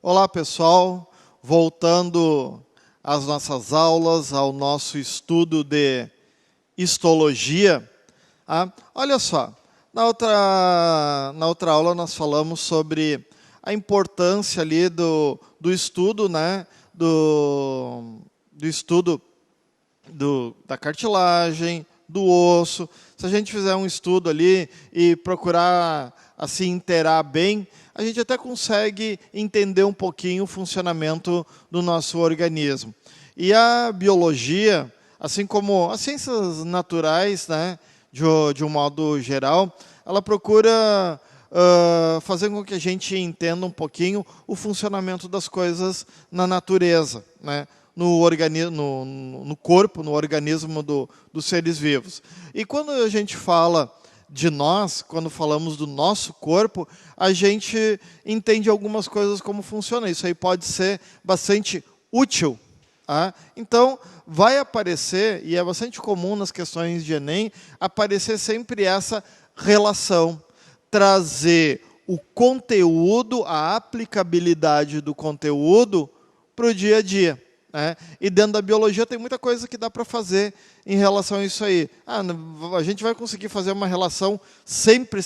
Olá, pessoal. Voltando às nossas aulas, ao nosso estudo de histologia. Olha só, na outra aula nós falamos sobre a importância ali do estudo, né, do estudo da cartilagem, do osso. Se a gente fizer um estudo ali e procurar assim inteirar bem, a gente até consegue entender um pouquinho o funcionamento do nosso organismo. E a biologia, assim como as ciências naturais, né, de um modo geral, ela procura fazer com que a gente entenda um pouquinho o funcionamento das coisas na natureza, né, no corpo, no organismo dos seres vivos. E quando a gente fala de nós, quando falamos do nosso corpo, a gente entende algumas coisas como funciona. Isso aí pode ser bastante útil. Então, vai aparecer, e é bastante comum nas questões de Enem, aparecer sempre essa relação, trazer o conteúdo, a aplicabilidade do conteúdo para o dia a dia. E dentro da biologia tem muita coisa que dá para fazer em relação a isso aí. A gente vai conseguir fazer uma relação sempre,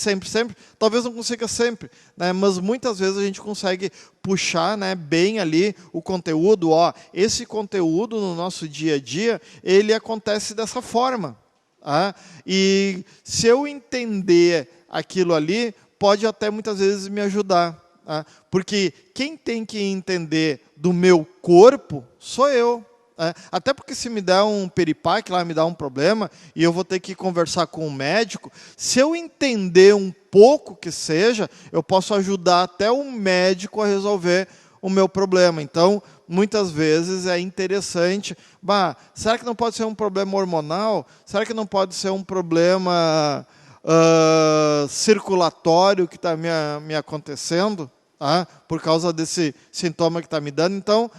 talvez não consiga sempre, né? Mas muitas vezes a gente consegue puxar, né, bem ali o conteúdo. Esse conteúdo no nosso dia a dia, ele acontece dessa forma. E se eu entender aquilo ali, pode até muitas vezes me ajudar. Porque quem tem que entender do meu corpo sou eu. Até porque se me der um piripaque lá, me dá um problema, e eu vou ter que conversar com o médico, se eu entender um pouco que seja, eu posso ajudar até o médico a resolver o meu problema. Então, muitas vezes é interessante, será que não pode ser um problema hormonal? Será que não pode ser um problema circulatório que está me acontecendo? Por causa desse sintoma que está me dando. Então,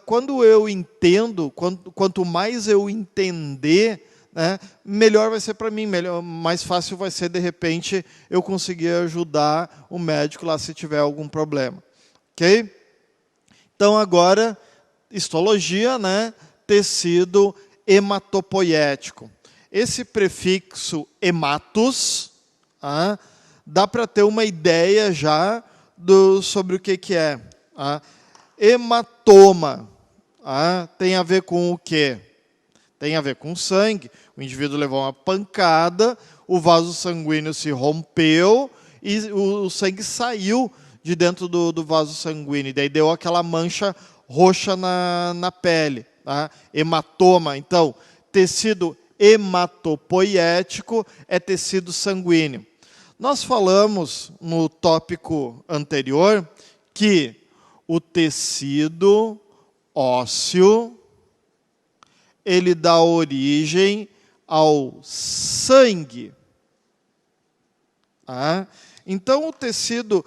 quando eu entendo, quanto mais eu entender, né, melhor vai ser para mim, mais fácil vai ser, de repente, eu conseguir ajudar o médico lá se tiver algum problema. Ok? Então, agora, histologia, né, tecido hematopoético. Esse prefixo hematos, dá para ter uma ideia já sobre o que é. Hematoma tem a ver com o quê? Tem a ver com sangue. O indivíduo levou uma pancada, o vaso sanguíneo se rompeu e o sangue saiu de dentro do vaso sanguíneo. E daí deu aquela mancha roxa na pele. Hematoma. Então, tecido hematopoético é tecido sanguíneo. Nós falamos no tópico anterior que o tecido ósseo, ele dá origem ao sangue. Então, o tecido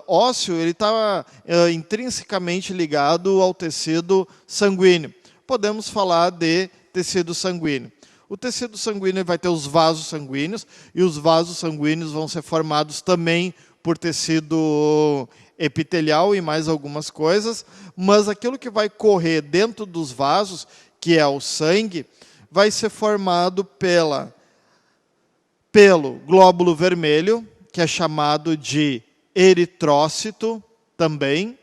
ósseo ele está intrinsecamente ligado ao tecido sanguíneo. Podemos falar de tecido sanguíneo. O tecido sanguíneo vai ter os vasos sanguíneos, e os vasos sanguíneos vão ser formados também por tecido epitelial e mais algumas coisas, mas aquilo que vai correr dentro dos vasos, que é o sangue, vai ser formado pelo glóbulo vermelho, que é chamado de eritrócito também,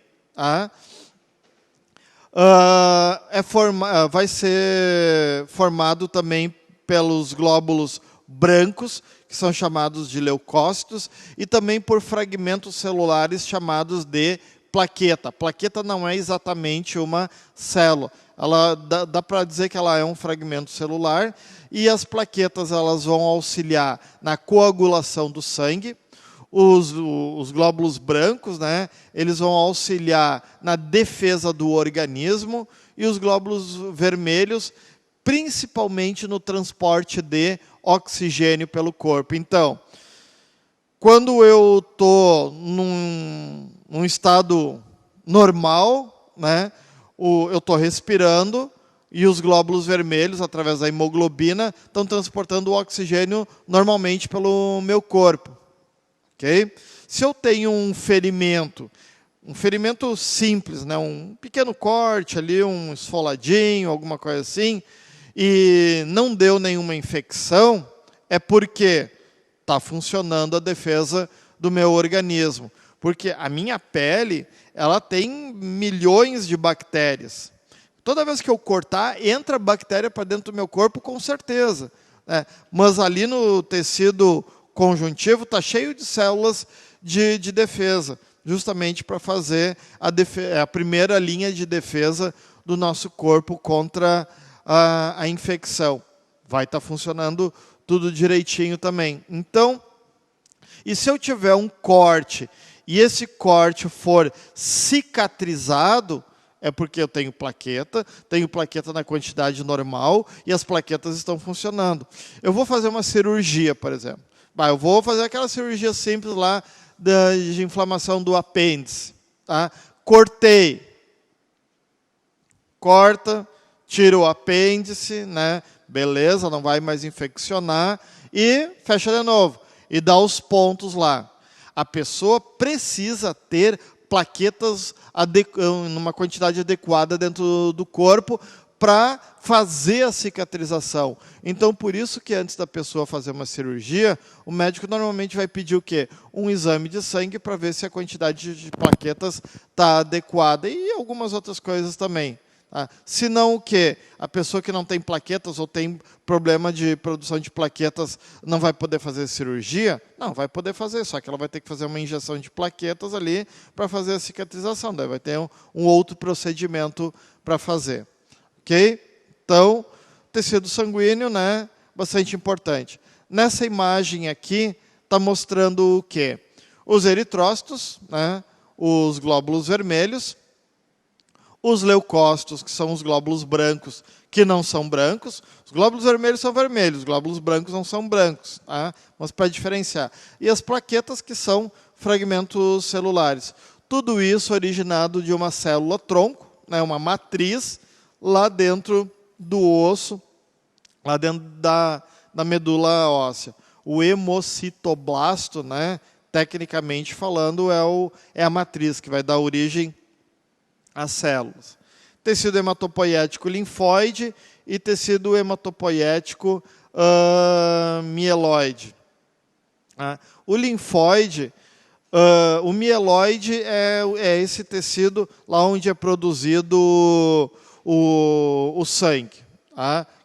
vai ser formado também pelos glóbulos brancos, que são chamados de leucócitos, e também por fragmentos celulares chamados de plaqueta. Plaqueta não é exatamente uma célula. Dá para dizer que ela é um fragmento celular, e as plaquetas elas vão auxiliar na coagulação do sangue. Os glóbulos brancos, né, eles vão auxiliar na defesa do organismo, e os glóbulos vermelhos, principalmente no transporte de oxigênio pelo corpo. Então, quando eu estou num estado normal, né, eu estou respirando, e os glóbulos vermelhos, através da hemoglobina, estão transportando o oxigênio normalmente pelo meu corpo. Okay? Se eu tenho um ferimento um ferimento simples, né? Um pequeno corte ali, um esfoladinho, alguma coisa assim, e não deu nenhuma infecção, é porque está funcionando a defesa do meu organismo. Porque a minha pele, ela tem milhões de bactérias. Toda vez que eu cortar, entra bactéria para dentro do meu corpo, com certeza. Né? Mas ali no tecido conjuntivo está cheio de células de defesa, justamente para fazer a primeira linha de defesa do nosso corpo contra a infecção. Vai estar funcionando tudo direitinho também. Então, e se eu tiver um corte, e esse corte for cicatrizado, é porque eu tenho plaqueta na quantidade normal, e as plaquetas estão funcionando. Eu vou fazer uma cirurgia, por exemplo. Eu vou fazer aquela cirurgia simples lá de inflamação do apêndice. Tá? Cortei. Corta, tira o apêndice, né? Beleza, não vai mais infeccionar, e fecha de novo. E dá os pontos lá. A pessoa precisa ter plaquetas numa quantidade adequada dentro do corpo para fazer a cicatrização. Então, por isso que antes da pessoa fazer uma cirurgia, o médico normalmente vai pedir o quê? Um exame de sangue para ver se a quantidade de plaquetas está adequada e algumas outras coisas também. Se não o quê? A pessoa que não tem plaquetas ou tem problema de produção de plaquetas não vai poder fazer cirurgia? Não, vai poder fazer, só que ela vai ter que fazer uma injeção de plaquetas ali para fazer a cicatrização. Daí vai ter um outro procedimento para fazer. Ok? Então, tecido sanguíneo, né? Bastante importante. Nessa imagem aqui, está mostrando o quê? Os eritrócitos, né? Os glóbulos vermelhos, os leucócitos, que são os glóbulos brancos, que não são brancos. Os glóbulos vermelhos são vermelhos, os glóbulos brancos não são brancos. Tá? Mas para diferenciar. E as plaquetas, que são fragmentos celulares. Tudo isso originado de uma célula-tronco, né, uma matriz, lá dentro do osso, lá dentro da medula óssea. O hemocitoblasto, né, tecnicamente falando, é a matriz que vai dar origem as células. Tecido hematopoético linfóide e tecido hematopoético mieloide. O linfóide, o mieloide é esse tecido lá onde é produzido o sangue,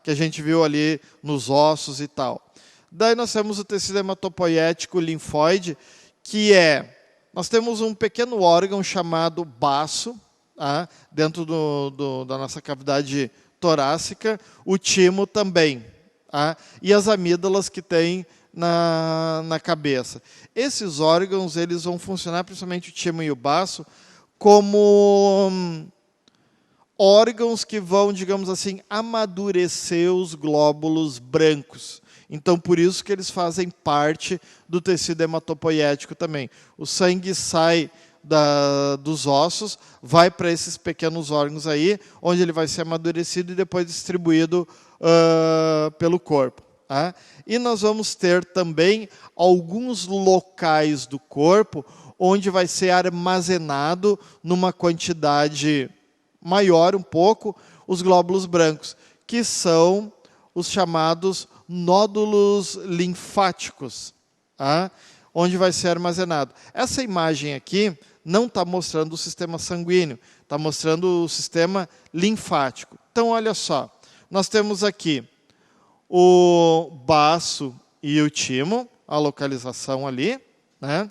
que a gente viu ali nos ossos e tal. Daí nós temos o tecido hematopoético linfóide, que nós temos um pequeno órgão chamado baço, dentro da nossa cavidade torácica, o timo também, e as amígdalas que tem na cabeça. Esses órgãos eles vão funcionar, principalmente o timo e o baço, como órgãos que vão, digamos assim, amadurecer os glóbulos brancos. Então, por isso que eles fazem parte do tecido hematopoético também. O sangue sai dos ossos, vai para esses pequenos órgãos aí, onde ele vai ser amadurecido e depois distribuído pelo corpo. E nós vamos ter também alguns locais do corpo onde vai ser armazenado numa quantidade maior um pouco os glóbulos brancos, que são os chamados nódulos linfáticos, onde vai ser armazenado. Essa imagem aqui não está mostrando o sistema sanguíneo, está mostrando o sistema linfático. Então, olha só, nós temos aqui o baço e o timo, a localização ali, né?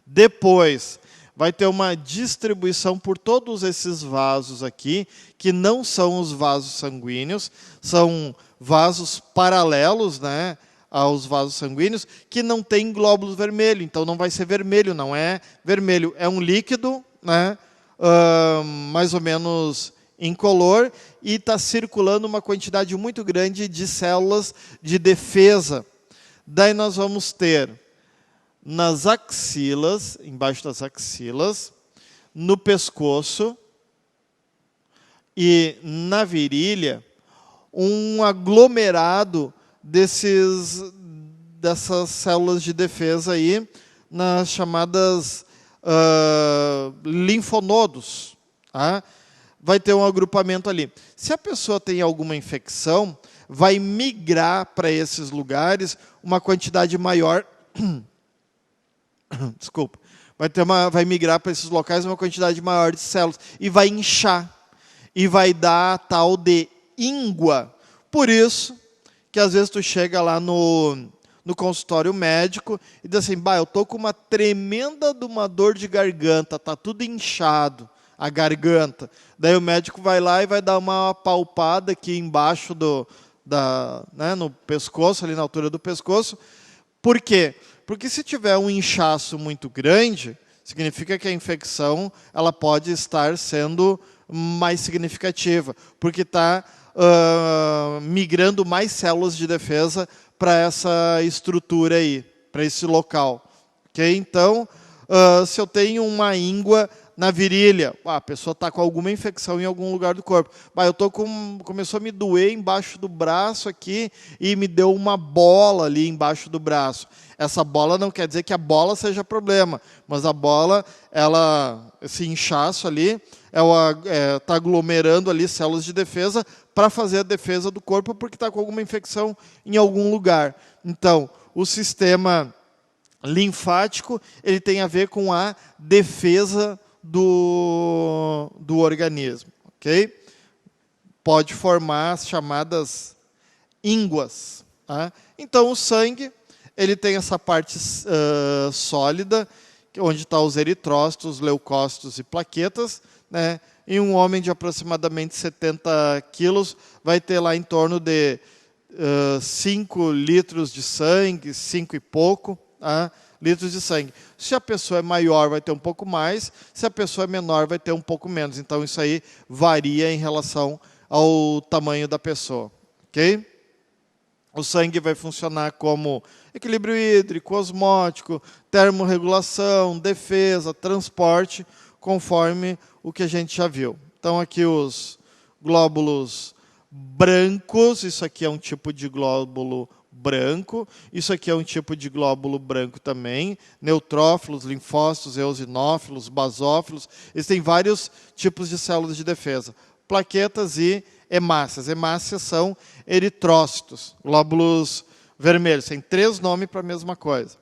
Depois, vai ter uma distribuição por todos esses vasos aqui, que não são os vasos sanguíneos, são vasos paralelos, né, aos vasos sanguíneos, que não tem glóbulos vermelhos, então não vai ser vermelho, não é vermelho, é um líquido, né, mais ou menos incolor, e está circulando uma quantidade muito grande de células de defesa. Daí nós vamos ter nas axilas, embaixo das axilas, no pescoço e na virilha, um aglomerado dessas células de defesa aí, nas chamadas linfonodos. Tá? Vai ter um agrupamento ali. Se a pessoa tem alguma infecção, vai migrar para esses lugares uma quantidade maior. Desculpa. Vai migrar para esses locais uma quantidade maior de células e vai inchar. E vai dar a tal de íngua. Por isso que às vezes tu chega lá no consultório médico e diz assim, eu tô com uma tremenda de uma dor de garganta, tá tudo inchado, a garganta. Daí o médico vai lá e vai dar uma palpada aqui embaixo no pescoço, ali na altura do pescoço. Por quê? Porque se tiver um inchaço muito grande, significa que a infecção ela pode estar sendo mais significativa, porque está migrando mais células de defesa para essa estrutura aí, para esse local. Okay? Então, se eu tenho uma íngua na virilha, a pessoa está com alguma infecção em algum lugar do corpo. Começou a me doer embaixo do braço aqui e me deu uma bola ali embaixo do braço. Essa bola não quer dizer que a bola seja problema, mas a bola, esse inchaço ali, está aglomerando ali células de defesa para fazer a defesa do corpo porque está com alguma infecção em algum lugar. Então, o sistema linfático ele tem a ver com a defesa do organismo. Okay? Pode formar as chamadas ínguas. Tá? Então, o sangue ele tem essa parte sólida, onde estão os eritrócitos, leucócitos e plaquetas. Né? E um homem de aproximadamente 70 quilos vai ter lá em torno de 5 litros de sangue, 5 e pouco litros de sangue. Se a pessoa é maior, vai ter um pouco mais. Se a pessoa é menor, vai ter um pouco menos. Então, isso aí varia em relação ao tamanho da pessoa. Ok? O sangue vai funcionar como equilíbrio hídrico, osmótico, termorregulação, defesa, transporte, conforme o que a gente já viu. Então, aqui os glóbulos brancos, isso aqui é um tipo de glóbulo branco, isso aqui é um tipo de glóbulo branco também, neutrófilos, linfócitos, eosinófilos, basófilos, eles têm vários tipos de células de defesa, plaquetas e hemácias. Hemácias são eritrócitos, glóbulos vermelhos, tem 3 nomes para a mesma coisa.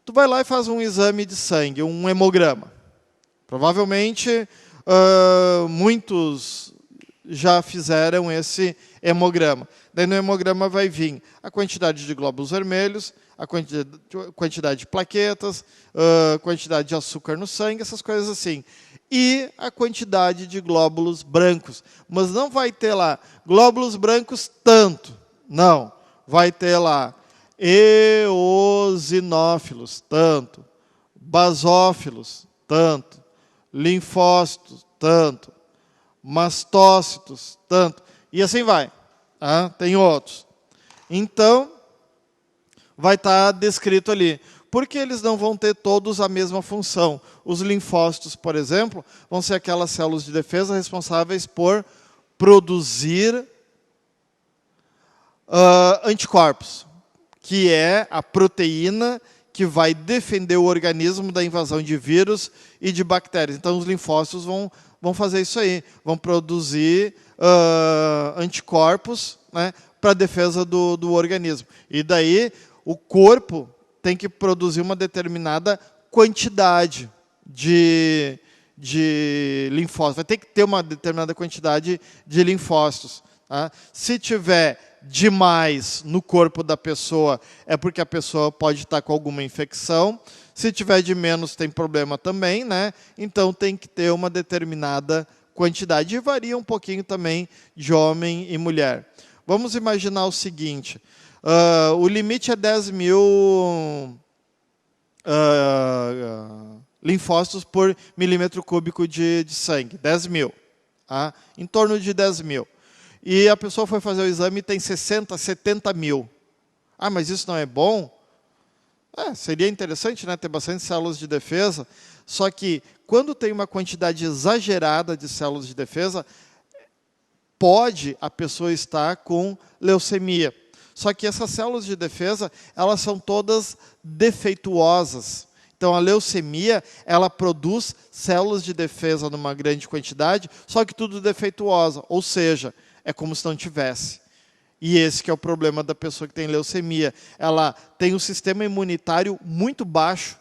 Tu vai lá e faz um exame de sangue, um hemograma. Provavelmente, muitos já fizeram esse hemograma. Daí no hemograma vai vir a quantidade de glóbulos vermelhos, a quantidade de plaquetas, a quantidade de açúcar no sangue, essas coisas assim. E a quantidade de glóbulos brancos. Mas não vai ter lá glóbulos brancos tanto. Não. Vai ter lá eosinófilos, tanto. Basófilos, tanto. Linfócitos, tanto. Mastócitos, tanto. E assim vai. Tem outros. Então, vai estar descrito ali. Porque eles não vão ter todos a mesma função. Os linfócitos, por exemplo, vão ser aquelas células de defesa responsáveis por produzir anticorpos, que é a proteína que vai defender o organismo da invasão de vírus e de bactérias. Então, os linfócitos vão fazer isso aí, vão produzir anticorpos, né, para a defesa do organismo. E daí, o corpo tem que produzir uma determinada quantidade de linfócitos. Vai ter que ter uma determinada quantidade de linfócitos. Tá? Se tiver demais no corpo da pessoa, é porque a pessoa pode estar com alguma infecção. Se tiver de menos, tem problema também, né? Então, tem que ter uma determinada quantidade. E varia um pouquinho também de homem e mulher. Vamos imaginar o seguinte. O limite é 10 mil linfócitos por milímetro cúbico de sangue. 10 mil. Tá? Em torno de 10 mil. E a pessoa foi fazer o exame e tem 60, 70 mil. Mas isso não é bom? Seria interessante, né, ter bastante células de defesa. Só que, quando tem uma quantidade exagerada de células de defesa, pode a pessoa estar com leucemia. Só que essas células de defesa, elas são todas defeituosas. Então, a leucemia, ela produz células de defesa numa grande quantidade, só que tudo defeituosa, ou seja, é como se não tivesse. E esse que é o problema da pessoa que tem leucemia. Ela tem um sistema imunitário muito baixo,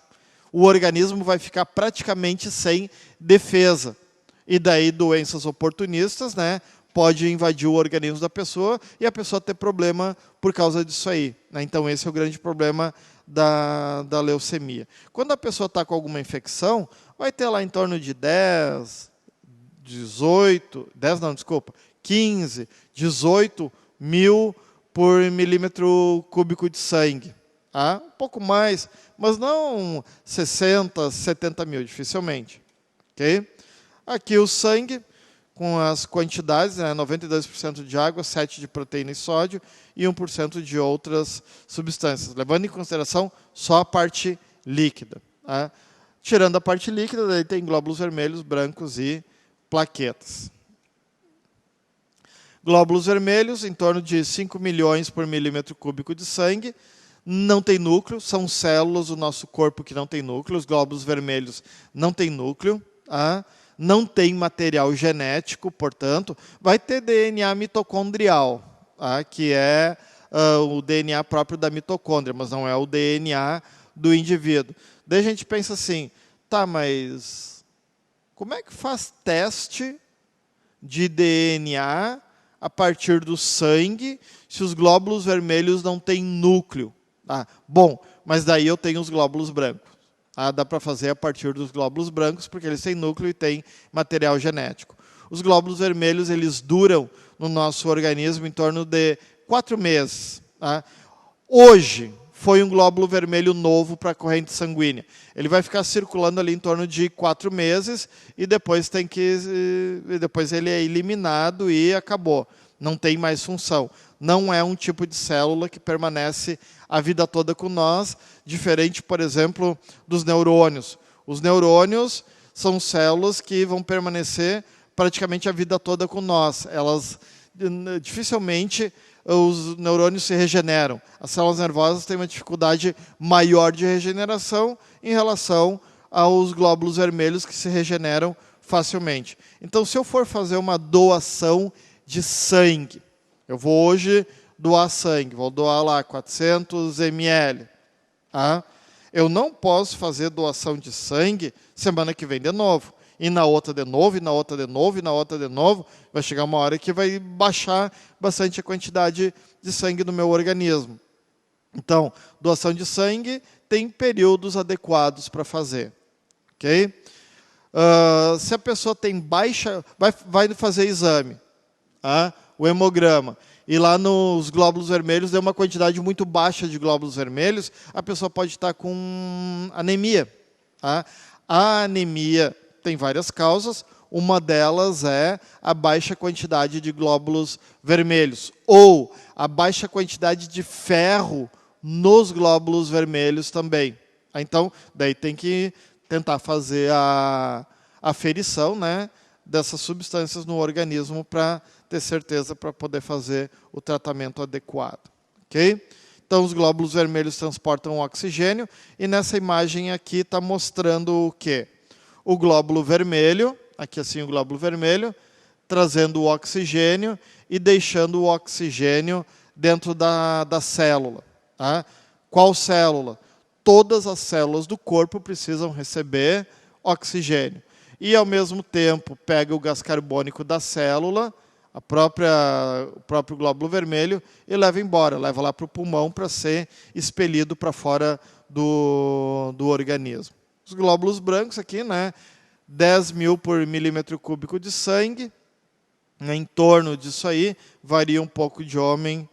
o organismo vai ficar praticamente sem defesa. E daí doenças oportunistas, né, pode invadir o organismo da pessoa e a pessoa ter problema por causa disso aí. Né? Então esse é o grande problema da leucemia. Quando a pessoa está com alguma infecção, vai ter lá em torno de 15, 18 mil por milímetro cúbico de sangue. Tá? Um pouco mais, mas não 60, 70 mil, dificilmente. Okay? Aqui o sangue, com as quantidades, né, 92% de água, 7% de proteína e sódio e 1% de outras substâncias, levando em consideração só a parte líquida. Tá? Tirando a parte líquida, daí tem glóbulos vermelhos, brancos e plaquetas. Glóbulos vermelhos, em torno de 5 milhões por milímetro cúbico de sangue, não tem núcleo, são células do nosso corpo que não tem núcleo, os glóbulos vermelhos não têm núcleo, tá? Não tem material genético, portanto, vai ter DNA mitocondrial, tá? Que é o DNA próprio da mitocôndria, mas não é o DNA do indivíduo. Daí a gente pensa assim, tá, mas como é que faz teste de DNA a partir do sangue se os glóbulos vermelhos não têm núcleo? Ah, bom, mas daí eu tenho os glóbulos brancos. Ah, dá para fazer a partir dos glóbulos brancos, porque eles têm núcleo e têm material genético. Os glóbulos vermelhos, eles duram no nosso organismo em torno de 4 meses. Tá? Hoje, foi um glóbulo vermelho novo para a corrente sanguínea. Ele vai ficar circulando ali em torno de 4 meses e depois ele é eliminado e acabou. Não tem mais função. Não é um tipo de célula que permanece a vida toda com nós, diferente, por exemplo, dos neurônios. Os neurônios são células que vão permanecer praticamente a vida toda com nós. Elas, dificilmente, os neurônios se regeneram. As células nervosas têm uma dificuldade maior de regeneração em relação aos glóbulos vermelhos que se regeneram facilmente. Então, se eu for fazer uma doação de sangue, eu vou hoje doar sangue, vou doar lá 400 ml. Tá? Eu não posso fazer doação de sangue semana que vem de novo. E na outra de novo, e na outra de novo, e na outra de novo. Vai chegar uma hora que vai baixar bastante a quantidade de sangue no meu organismo. Então, doação de sangue tem períodos adequados para fazer. Ok? Se a pessoa tem baixa, vai fazer exame, tá? O hemograma, e lá nos glóbulos vermelhos deu uma quantidade muito baixa de glóbulos vermelhos, a pessoa pode estar com anemia. Tá? A anemia tem várias causas, uma delas é a baixa quantidade de glóbulos vermelhos, ou a baixa quantidade de ferro nos glóbulos vermelhos também. Então, daí tem que tentar fazer a aferição, né, dessas substâncias no organismo para ter certeza para poder fazer o tratamento adequado. Ok? Então, os glóbulos vermelhos transportam o oxigênio e nessa imagem aqui está mostrando o quê? O glóbulo vermelho, aqui assim o glóbulo vermelho, trazendo o oxigênio e deixando o oxigênio dentro da célula. Tá? Qual célula? Todas as células do corpo precisam receber oxigênio. E, ao mesmo tempo, pega o gás carbônico da célula, o próprio glóbulo vermelho, e leva embora, leva lá para o pulmão para ser expelido para fora do organismo. Os glóbulos brancos aqui, né, 10 mil por milímetro cúbico de sangue, né, em torno disso aí, varia um pouco de homem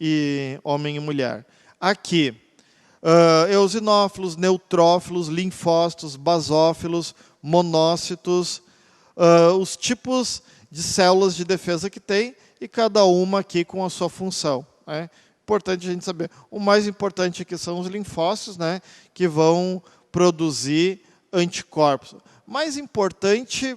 e mulher. Aqui, eosinófilos, neutrófilos, linfócitos, basófilos, monócitos, os tipos de células de defesa que tem, e cada uma aqui com a sua função. Né? Importante a gente saber. O mais importante aqui são os linfócitos, né, que vão produzir anticorpos. O mais importante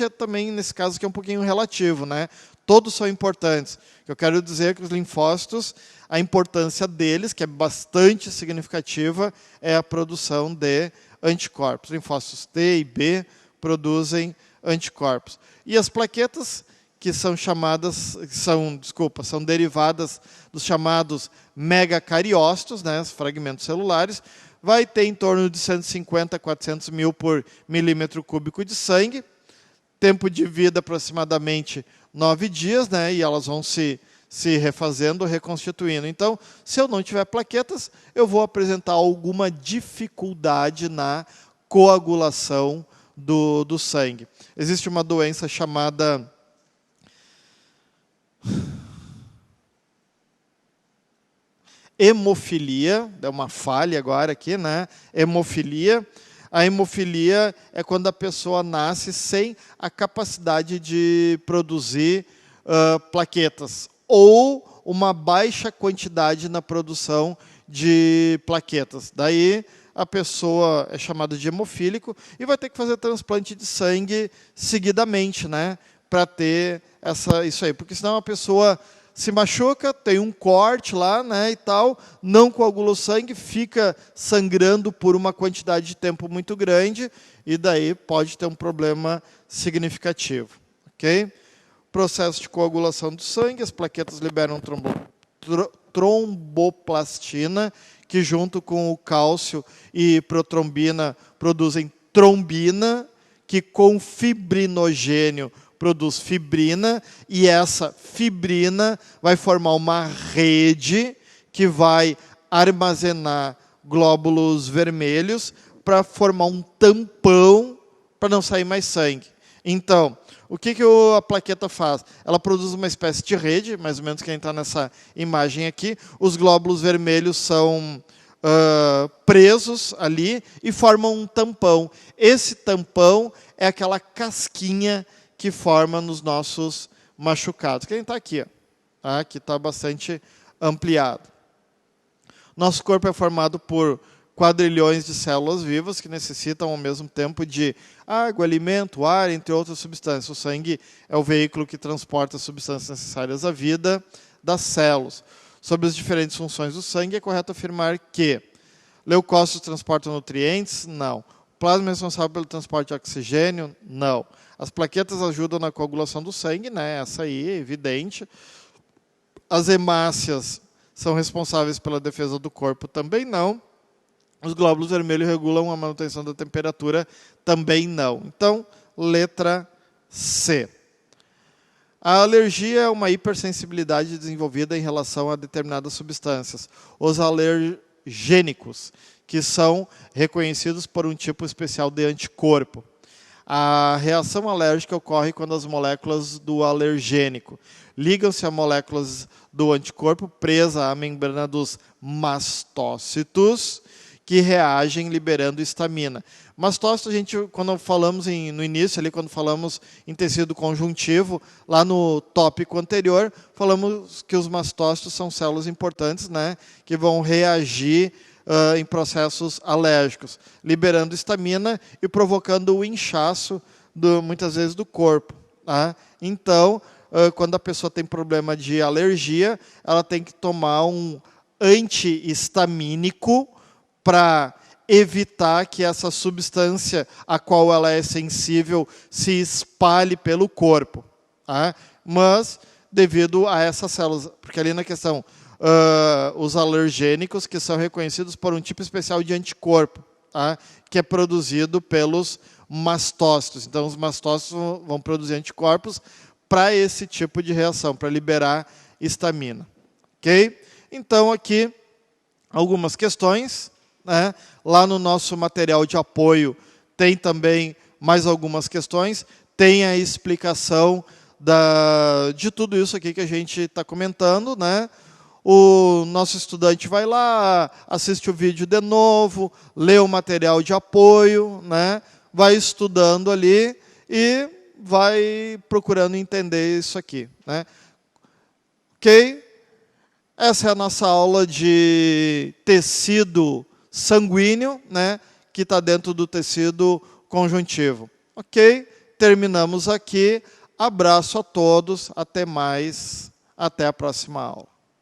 é também, nesse caso, que é um pouquinho relativo. Né? Todos são importantes. Eu quero dizer que os linfócitos, a importância deles, que é bastante significativa, é a produção de anticorpos. Linfócitos T e B produzem anticorpos. E as plaquetas, que são são derivadas dos chamados megacariócitos, né, os fragmentos celulares, vai ter em torno de 150 a 400 mil por milímetro cúbico de sangue, tempo de vida aproximadamente 9 dias, né, e elas vão se refazendo, reconstituindo. Então, se eu não tiver plaquetas, eu vou apresentar alguma dificuldade na coagulação do sangue. Existe uma doença chamada hemofilia, deu uma falha agora aqui, né? Hemofilia. A hemofilia é quando a pessoa nasce sem a capacidade de produzir plaquetas, ou uma baixa quantidade na produção de plaquetas. Daí a pessoa é chamada de hemofílico e vai ter que fazer transplante de sangue seguidamente, né? Para ter isso aí. Porque senão a pessoa se machuca, tem um corte lá, né, e tal, não coagula o sangue, fica sangrando por uma quantidade de tempo muito grande, e daí pode ter um problema significativo. Ok? Processo de coagulação do sangue, as plaquetas liberam tromboplastina, que junto com o cálcio e protrombina produzem trombina, que com fibrinogênio produz fibrina, e essa fibrina vai formar uma rede que vai armazenar glóbulos vermelhos para formar um tampão para não sair mais sangue. Então, o que a plaqueta faz? Ela produz uma espécie de rede, mais ou menos quem está nessa imagem aqui. Os glóbulos vermelhos são presos ali e formam um tampão. Esse tampão é aquela casquinha que forma nos nossos machucados. Quem está aqui? Aqui está bastante ampliado. Nosso corpo é formado por quadrilhões de células vivas que necessitam ao mesmo tempo de água, alimento, ar, entre outras substâncias. O sangue é o veículo que transporta as substâncias necessárias à vida das células. Sobre as diferentes funções do sangue, é correto afirmar que leucócitos transportam nutrientes? Não. Plasma é responsável pelo transporte de oxigênio? Não. As plaquetas ajudam na coagulação do sangue, né? Essa aí é evidente. As hemácias são responsáveis pela defesa do corpo? Também não. Os glóbulos vermelhos regulam a manutenção da temperatura? Também não. Então, letra C. A alergia é uma hipersensibilidade desenvolvida em relação a determinadas substâncias. Os alergênicos, que são reconhecidos por um tipo especial de anticorpo. A reação alérgica ocorre quando as moléculas do alergênico ligam-se a moléculas do anticorpo presa à membrana dos mastócitos, que reagem liberando histamina. Mastócito, a gente, quando falamos no início, ali, quando falamos em tecido conjuntivo, lá no tópico anterior, falamos que os mastócitos são células importantes, né, que vão reagir em processos alérgicos, liberando histamina e provocando o inchaço, muitas vezes, do corpo. Tá? Então, quando a pessoa tem problema de alergia, ela tem que tomar um antihistamínico para evitar que essa substância a qual ela é sensível se espalhe pelo corpo. Tá? Mas, devido a essas células, porque ali na questão, os alergênicos, que são reconhecidos por um tipo especial de anticorpo, tá? Que é produzido pelos mastócitos. Então, os mastócitos vão produzir anticorpos para esse tipo de reação, para liberar histamina. Ok? Então, aqui, algumas questões. Né? Lá no nosso material de apoio tem também mais algumas questões. Tem a explicação de tudo isso aqui que a gente está comentando, né? O nosso estudante vai lá, assiste o vídeo de novo, lê o material de apoio, né? Vai estudando ali e vai procurando entender isso aqui. Né? Ok? Essa é a nossa aula de tecido sanguíneo, né? Que está dentro do tecido conjuntivo. Ok? Terminamos aqui. abraço a todos, até mais, até a próxima aula.